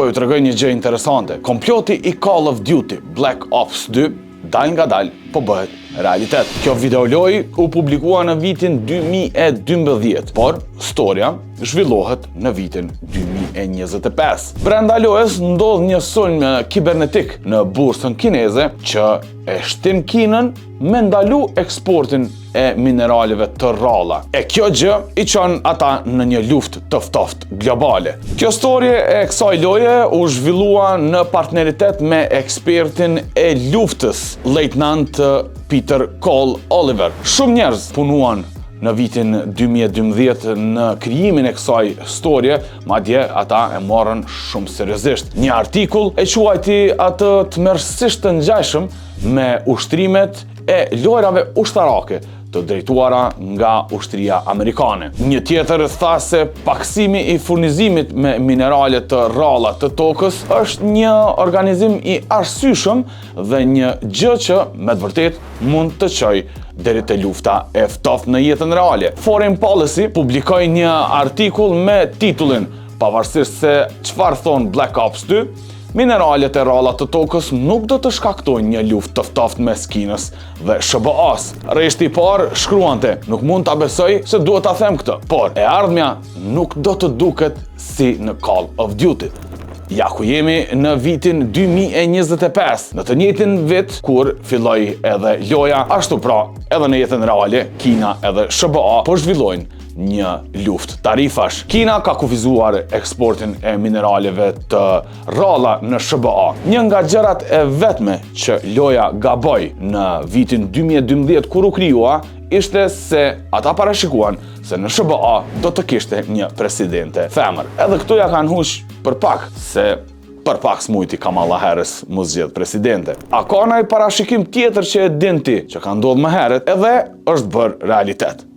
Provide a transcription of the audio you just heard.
po ju tregoj një gjë interesante. Komploti i Call of Duty Black Ops 2 dal nga dal po bëhet realitet. Kjo videoloj u publikua në vitin 2012, por storia zhvillohet në vitin 2025. Brenda lojës ndodh një sulm kibernetik në bursën kineze që e shtin Kinën me ndalu eksportin e mineraleve të rralla. E kjo gjë i çon ata në një luftë të ftoftë globale. Kjo storie e kësaj loje u zhvillua në partneritet me ekspertin e luftës, Lejtnant Peter Cole Oliver. Shumë njerëz punuan në vitin 2012 në krijimin e kësaj storie, madje ata e morën shumë seriozisht. Një artikull e quajti atë tmerrsisht të ngjajshëm me ushtrimet e lojrave ushtarake të drejtuara nga ushtria amerikane. Një tjetër tha se paksimi i furnizimit me minerale të rralla të tokës është një organizim i arsyeshëm dhe një gjë që me të vërtet mund të çojë deri te lufta e ftoftë në jetën reale. Foreign Policy publikoi një artikull me titullin "Pavarësisht se çfarë thon Black Ops 2, mineralet e rralla të tokës nuk do të shkaktojnë një luftë të ftoftë mes Kinës dhe SBA-s." Rreshti i parë shkruante: "Nuk mund ta besoj se duhet ta them këtë, por e ardhmja nuk do të duket si në Call of Duty." Ja ku jemi në vitin 2025, në të njëjtin vit kur filloi edhe loja, ashtu pra edhe në jetën reale, Kina edhe SBA po zhvillojnë një luftë tarifash. Kina ka kufizuar eksportin e mineraleve të rralla në SBA. Një nga gjërat e vetme që loja gaboi në vitin 2012 kur u krijua ishte se ata parashikuan se në SBA do të kishte një presidente femër. Edhe këtu ja kanë huq për pak se për pak smujti Kamala Harris mu zgjedh presidente. A ka ndonjë parashikim tjetër që e din ti që ka ndodhur më herët edhe është bërë realitet?